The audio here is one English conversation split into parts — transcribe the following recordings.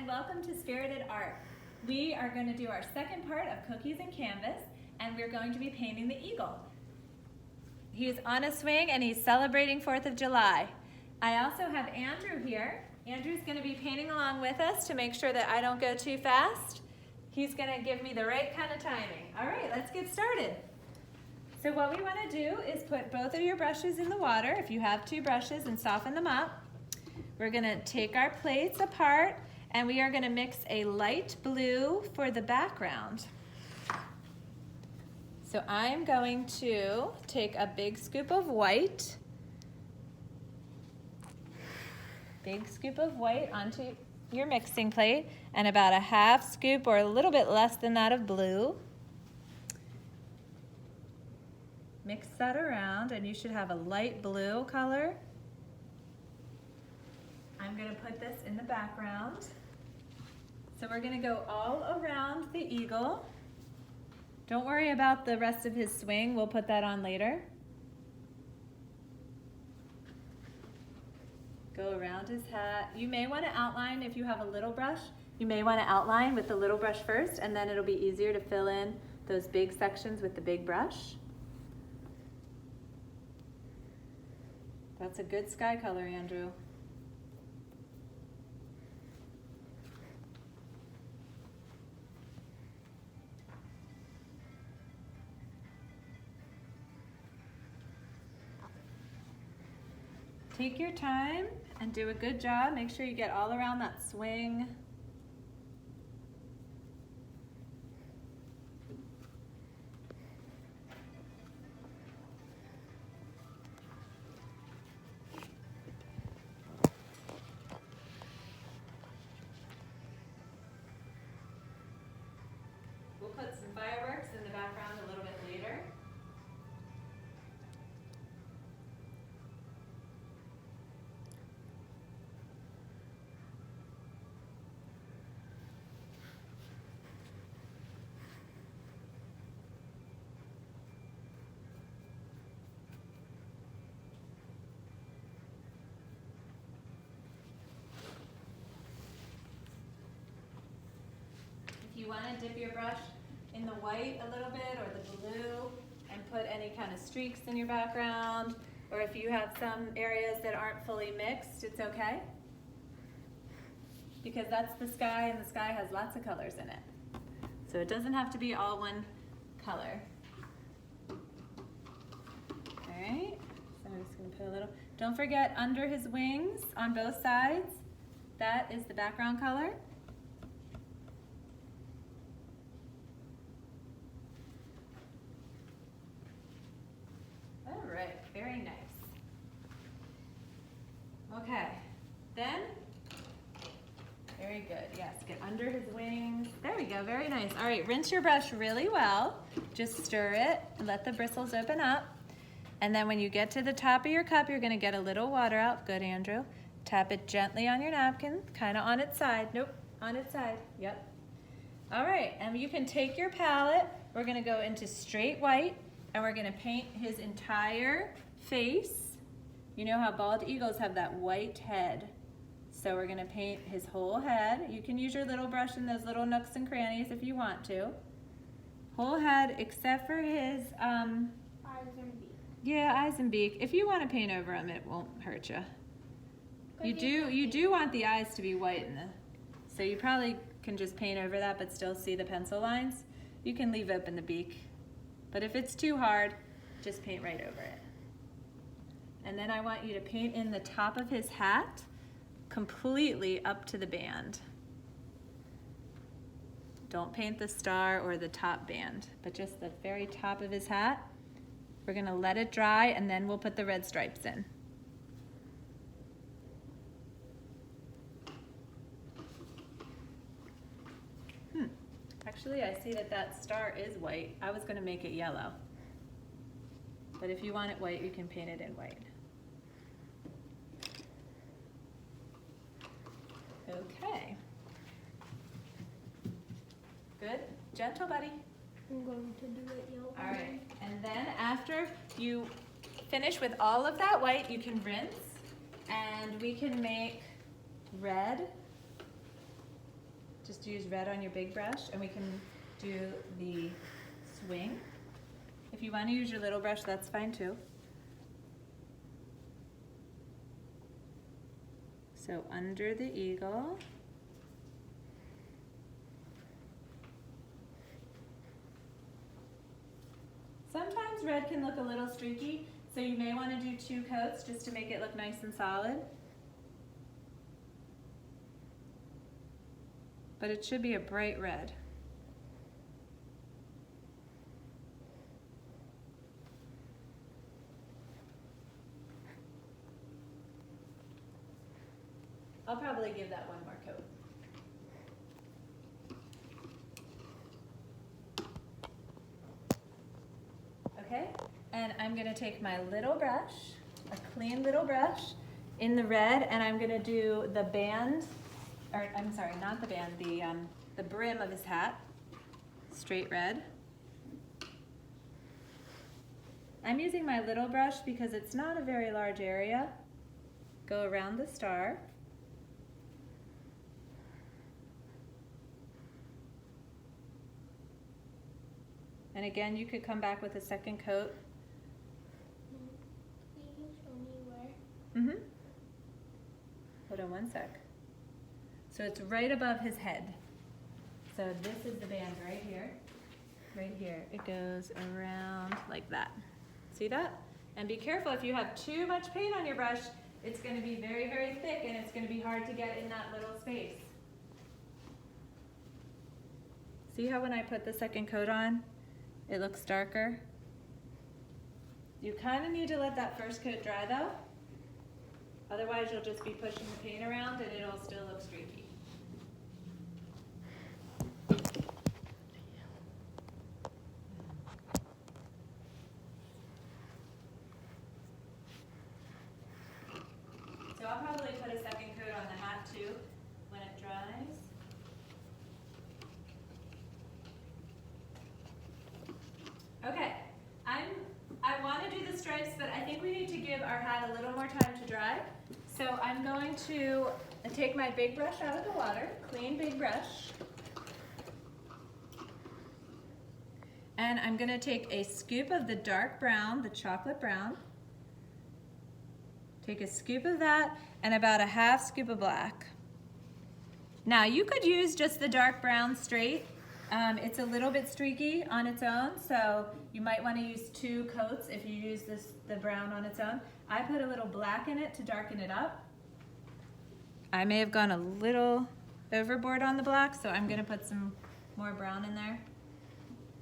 and welcome to Spirited Art. We are going to do our second part of Cookies and Canvas, and we're going to be painting the eagle. He's on a swing and he's celebrating 4th of July. I also have Andrew here. Andrew's going to be painting along with us to make sure that I don't go too fast. He's going to give me the right kind of timing. All right, let's get started. So what we want to do is put both of your brushes in the water, if you have 2 brushes, and soften them up. We're going to take our plates apart and we are going to mix a light blue for the background. So I'm going to take a big scoop of white, onto your mixing plate, and about a half scoop or a little bit less than that of blue. Mix that around and you should have a light blue color. I'm going to put this in the background. So we're going to go all around the eagle. Don't worry about the rest of his swing. We'll put that on later. Go around his hat. You may want to outline if you have a little brush. You may want to outline with the little brush first, and then it'll be easier to fill in those big sections with the big brush. That's a good sky color, Andrew. Take your time and do a good job. Make sure you get all around that swing. We'll put some fireworks in the background a little bit later. If you want to dip your brush in the white a little bit or the blue and put any kind of streaks in your background, or if you have some areas that aren't fully mixed, it's okay. Because that's the sky, and the sky has lots of colors in it. So it doesn't have to be all one color. All right, so I'm just going to put a little, don't forget under his wings on both sides, that is the background color. Very nice. Okay, then, very good, yes, get under his wings. There we go, very nice. All right, rinse your brush really well. Just stir it and let the bristles open up. And then when you get to the top of your cup, you're gonna get a little water out. Good, Andrew. Tap it gently on your napkin, kind of on its side. Nope, on its side, yep. All right, and you can take your palette. We're gonna go into straight white, and we're gonna paint his entire face. You know how bald eagles have that white head. So we're gonna paint his whole head. You can use your little brush in those little nooks and crannies if you want to. Whole head except for his eyes and beak. Yeah, eyes and beak. If you want to paint over him, it won't hurt you. You do want the eyes to be white so you probably can just paint over that but still see the pencil lines. You can leave open the beak. But if it's too hard, just paint right over it. And then I want you to paint in the top of his hat completely up to the band. Don't paint the star or the top band, but just the very top of his hat. We're gonna let it dry and then we'll put the red stripes in. Actually, I see that star is white. I was gonna make it yellow. But if you want it white, you can paint it in white. Okay. Good? Gentle, buddy. I'm going to do it yellow. All right. And then after you finish with all of that white, you can rinse, and we can make red Just use red on your big brush, and we can do the swing. If you want to use your little brush, that's fine too. So under the eagle. Sometimes red can look a little streaky, so you may want to do 2 coats just to make it look nice and solid. But it should be a bright red. I'll probably give that 1 more coat. Okay, and I'm gonna take my little brush, a clean little brush, in the red, and I'm gonna do the band, or I'm sorry, not the band, the brim of his hat, straight red. I'm using my little brush because it's not a very large area. Go around the star. And again, you could come back with a 2nd coat. Can you show me where? Mm-hmm. Hold on 1 sec. So it's right above his head. So this is the band right here. Right here. It goes around like that. See that? And be careful, if you have too much paint on your brush, it's going to be very, very thick, and it's going to be hard to get in that little space. See how when I put the 2nd coat on, it looks darker? You kind of need to let that 1st coat dry though. Otherwise you'll just be pushing the paint around and it'll still look streaky. So I'll probably put a 2nd coat on the hat too when it dries. Okay, I want to do the stripes, but I think we need to give our hat a little more time to dry. So I'm going to take my big brush out of the water, clean big brush. And I'm going to take a scoop of the dark brown, the chocolate brown. Take a scoop of that and about a 1/2 scoop of black. Now you could use just the dark brown straight. It's a little bit streaky on its own, so you might want to use 2 coats if you use the brown on its own. I put a little black in it to darken it up. I may have gone a little overboard on the black, so I'm going to put some more brown in there.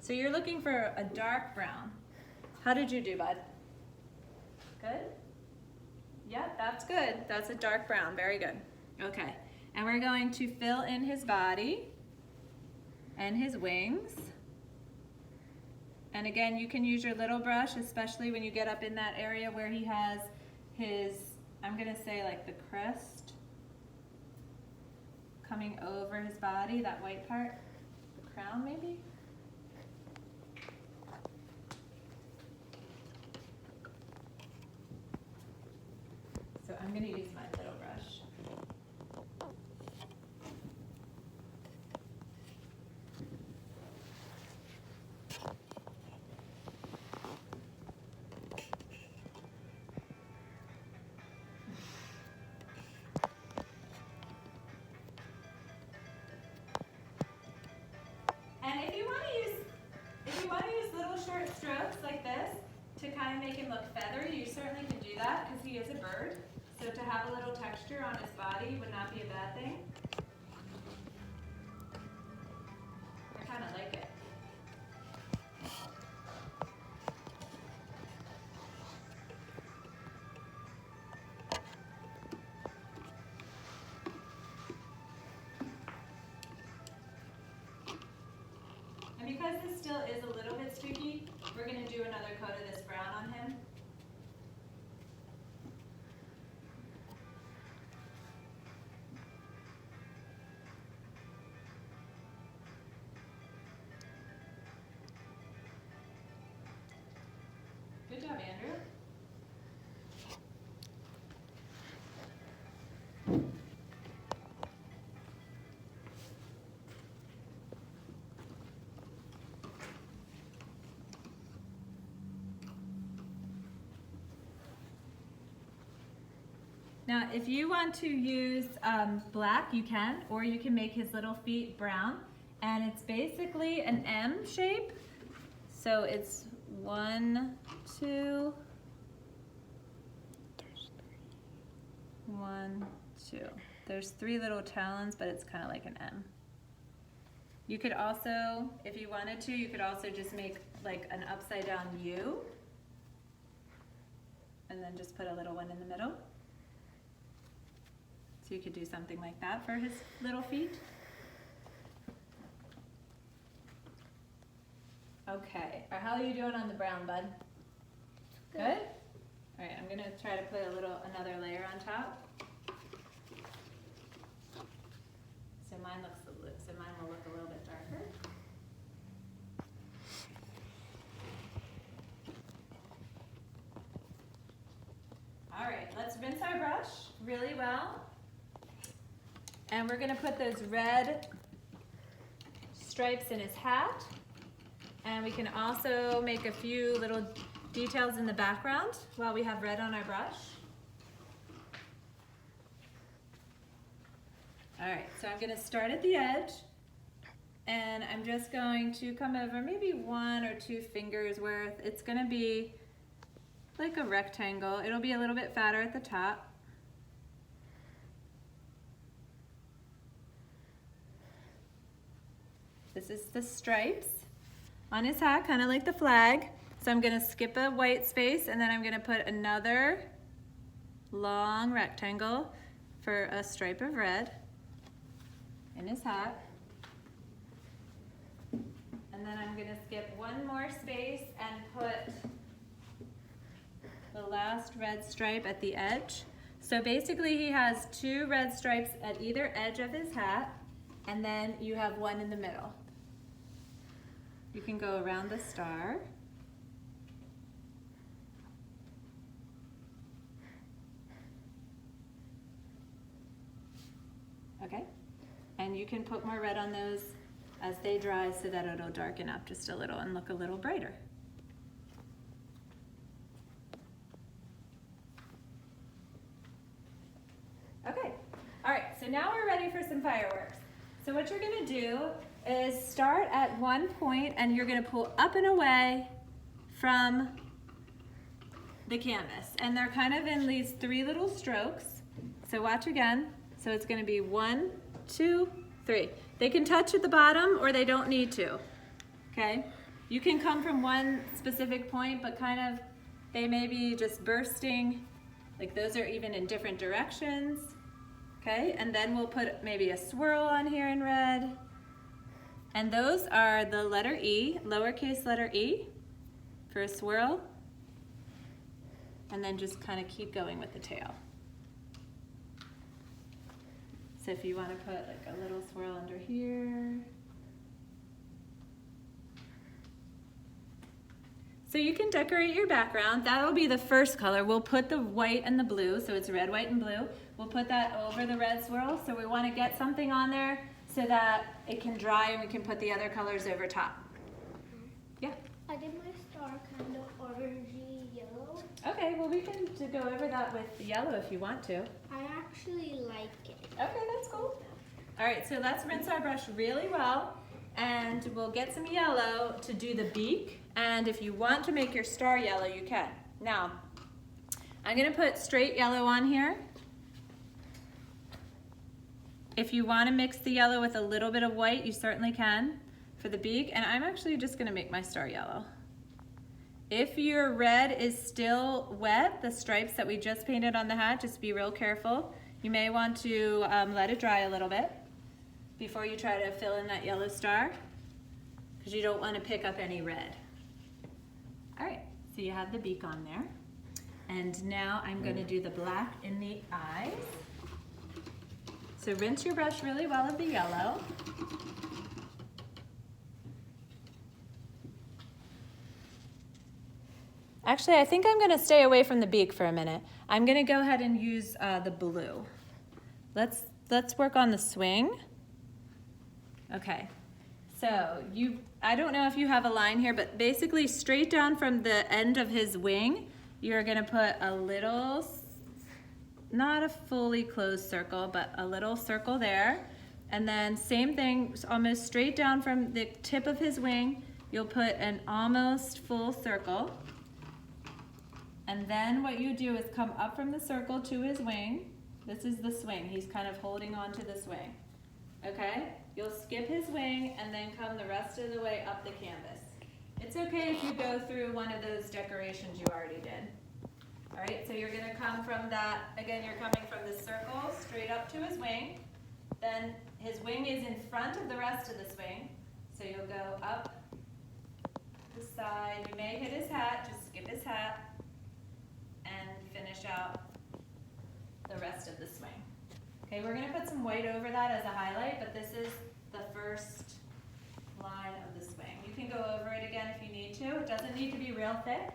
So you're looking for a dark brown. How did you do, bud? Good? Yep, that's good. That's a dark brown. Very good. Okay, and we're going to fill in his body and his wings. And again, you can use your little brush, especially when you get up in that area where he has his, I'm gonna say like the crest coming over his body, that white part, the crown maybe? So I'm gonna use my little brush. And if you want to use little short strokes like this to kind of make him look feathery, you certainly can do that because he is a bird. So to have a little texture on his body would not be a bad thing. I kind of like it. And because this still is a little bit streaky, we're going to do another coat of this brown on him. Good job, Andrew. Now, if you want to use black, you can, or you can make his little feet brown. And it's basically an M shape. So it's 1, 2, 1, 2. There's 3 little talons, but it's kind of like an M. You could also, if you wanted to, you could also just make like an upside down U. And then just put a little one in the middle. So you could do something like that for his little feet. Okay, how are you doing on the brown, bud? Good? All right, I'm gonna try to put another layer on top. So mine will look a little bit darker. All right, let's rinse our brush really well. And we're gonna put those red stripes in his hat. And we can also make a few little details in the background while we have red on our brush. All right, so I'm gonna start at the edge and I'm just going to come over maybe 1 or 2 fingers worth. It's gonna be like a rectangle. It'll be a little bit fatter at the top. This is the stripes on his hat, kind of like the flag. So I'm gonna skip a white space and then I'm gonna put another long rectangle for a stripe of red in his hat. And then I'm gonna skip 1 more space and put the last red stripe at the edge. So basically he has 2 red stripes at either edge of his hat, and then you have 1 in the middle. You can go around the star. Okay, and you can put more red on those as they dry so that it'll darken up just a little and look a little brighter. Okay, all right, so now we're ready for some fireworks. So what you're gonna do is start at one point and you're gonna pull up and away from the canvas. And they're kind of in these 3 little strokes. So watch again. So it's gonna be 1, 2, 3. They can touch at the bottom or they don't need to, okay? You can come from one specific point, but kind of, they may be just bursting, like those are even in different directions, okay? And then we'll put maybe a swirl on here in red. And those are the letter E, lowercase letter E for a swirl. And then just kind of keep going with the tail. So if you want to put like a little swirl under here. So you can decorate your background. That'll be the first color. We'll put the white and the blue, so it's red, white, and blue. We'll put that over the red swirl. So we want to get something on there so that it can dry and we can put the other colors over top. Yeah? I did my star kind of orangey yellow. Okay, well we can go over that with the yellow if you want to. I actually like it. Okay, that's cool. All right, so let's rinse our brush really well and we'll get some yellow to do the beak. And if you want to make your star yellow, you can. Now, I'm gonna put straight yellow on here. If you want to mix the yellow with a little bit of white, you certainly can for the beak. And I'm actually just going to make my star yellow. If your red is still wet, the stripes that we just painted on the hat, just be real careful. You may want to let it dry a little bit before you try to fill in that yellow star because you don't want to pick up any red. All right, so you have the beak on there. And now I'm going to do the black in the eyes. So rinse your brush really well of the yellow. Actually, I think I'm going to stay away from the beak for a minute. I'm going to go ahead and use the blue. Let's work on the swing. Okay, so I don't know if you have a line here, but basically straight down from the end of his wing, you're going to put a little not a fully closed circle, but a little circle there. And then same thing, almost straight down from the tip of his wing, you'll put an almost full circle. And then what you do is come up from the circle to his wing. This is the swing. He's kind of holding on to the swing. Okay? You'll skip his wing and then come the rest of the way up the canvas. It's okay if you go through one of those decorations you already did. All right, so you're gonna come from that, again, you're coming from the circle straight up to his wing. Then his wing is in front of the rest of the swing. So you'll go up the side. You may hit his hat, just skip his hat, and finish out the rest of the swing. Okay, we're gonna put some white over that as a highlight, but this is the first line of the swing. You can go over it again if you need to. It doesn't need to be real thick.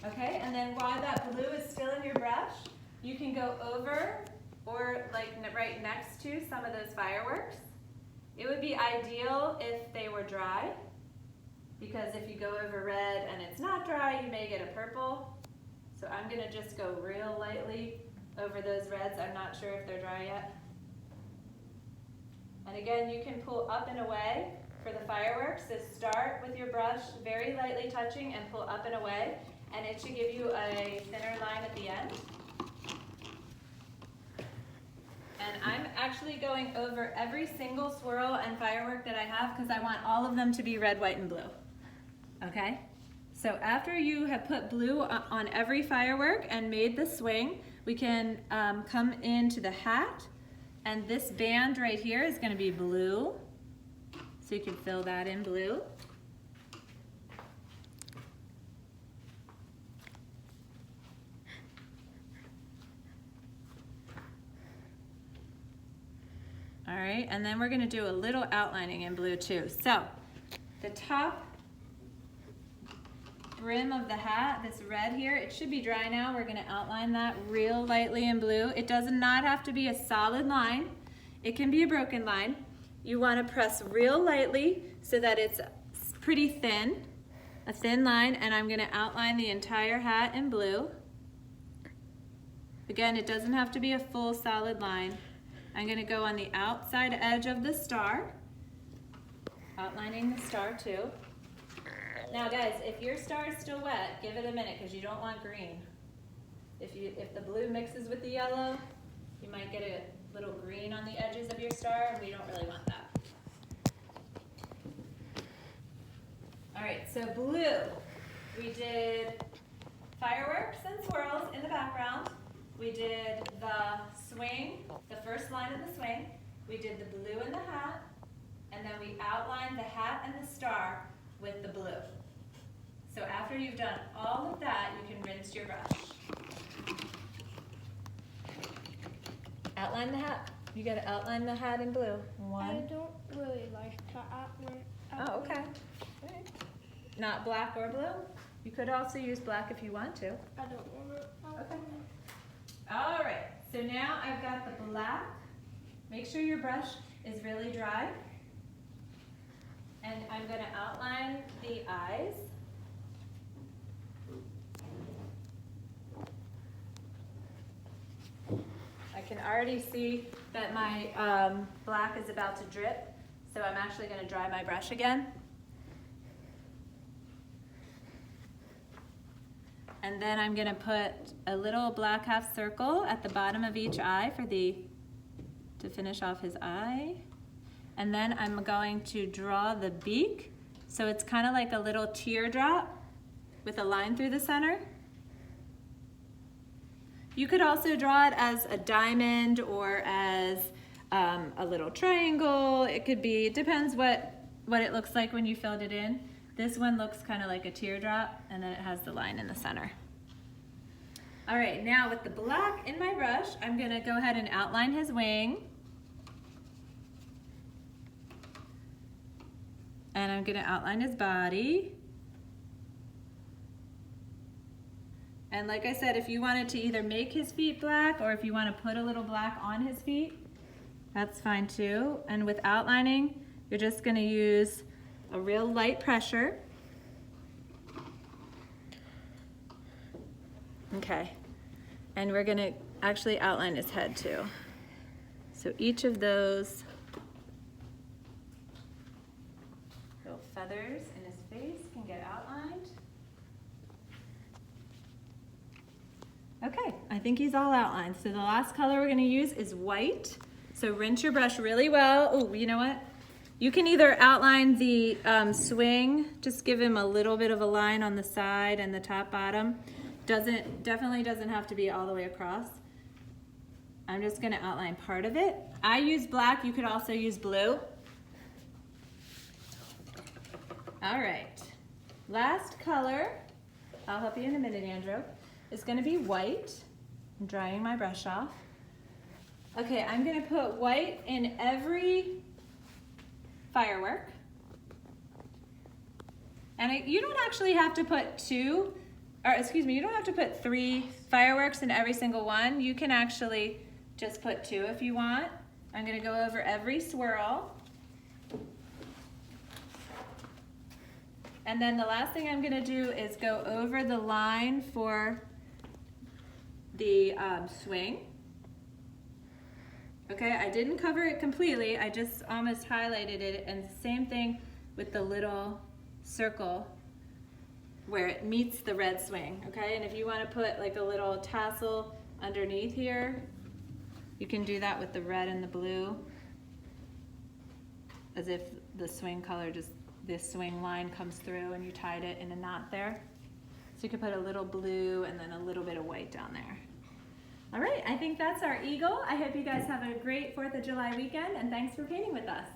Okay, and then while that blue is still in your brush, you can go over or like right next to some of those fireworks. It would be ideal if they were dry, because if you go over red and it's not dry, you may get a purple. So I'm gonna just go real lightly over those reds. I'm not sure if they're dry yet. And again, you can pull up and away for the fireworks. So start with your brush very lightly touching and pull up and away, and it should give you a thinner line at the end. And I'm actually going over every single swirl and firework that I have because I want all of them to be red, white, and blue. Okay? So after you have put blue on every firework and made the swing, we can come into the hat, and this band right here is going to be blue. So you can fill that in blue. All right, and then we're gonna do a little outlining in blue too. So the top brim of the hat, this red here, it should be dry now. We're gonna outline that real lightly in blue. It does not have to be a solid line. It can be a broken line. You wanna press real lightly so that it's pretty thin, a thin line, and I'm gonna outline the entire hat in blue. Again, it doesn't have to be a full solid line. I'm going to go on the outside edge of the star, outlining the star too. Now guys, if your star is still wet, give it a minute because you don't want green. If the blue mixes with the yellow, you might get a little green on the edges of your star, and we don't really want that. All right, so blue. We did fireworks and swirls in the background. We did the swing, the first line of the swing. We did the blue in the hat, and then we outlined the hat and the star with the blue. So after you've done all of that, you can rinse your brush. Outline the hat. You gotta outline the hat in blue. I don't really like to outline. Oh, okay. All right. Not black or blue? You could also use black if you want to. I don't want to outline. Okay. All right, so now I've got the black. Make sure your brush is really dry. And I'm gonna outline the eyes. I can already see that my black is about to drip, so I'm actually gonna dry my brush again. And then I'm gonna put a little black half circle at the bottom of each eye to finish off his eye. And then I'm going to draw the beak. So it's kind of like a little teardrop with a line through the center. You could also draw it as a diamond or as a little triangle. It could be, it depends what it looks like when you filled it in. This one looks kind of like a teardrop, and then it has the line in the center. All right, now with the black in my brush, I'm gonna go ahead and outline his wing. And I'm gonna outline his body. And like I said, if you wanted to either make his feet black or if you wanna put a little black on his feet, that's fine too. And with outlining, you're just gonna use a real light pressure. Okay, And we're gonna actually outline his head too. So each of those little feathers in his face can get outlined. Okay, I think he's all outlined. So the last color we're gonna use is white. So rinse your brush really well. Oh, you know what? You can either outline the swing, just give him a little bit of a line on the side and the top bottom. Definitely doesn't have to be all the way across. I'm just gonna outline part of it. I use black, you could also use blue. All right, last color, I'll help you in a minute, Andrew, is gonna be white. I'm drying my brush off. Okay, I'm gonna put white in every firework. And you don't actually have to put you don't have to put 3 fireworks in every single one. You can actually just put 2 if you want. I'm gonna go over every swirl. And then the last thing I'm gonna do is go over the line for the swing. Okay, I didn't cover it completely, I just almost highlighted it, and the same thing with the little circle where it meets the red swing, okay? And if you want to put like a little tassel underneath here, you can do that with the red and the blue, as if the swing color this swing line comes through and you tied it in a knot there. So you could put a little blue and then a little bit of white down there. All right, I think that's our eagle. I hope you guys have a great 4th of July weekend, and thanks for painting with us.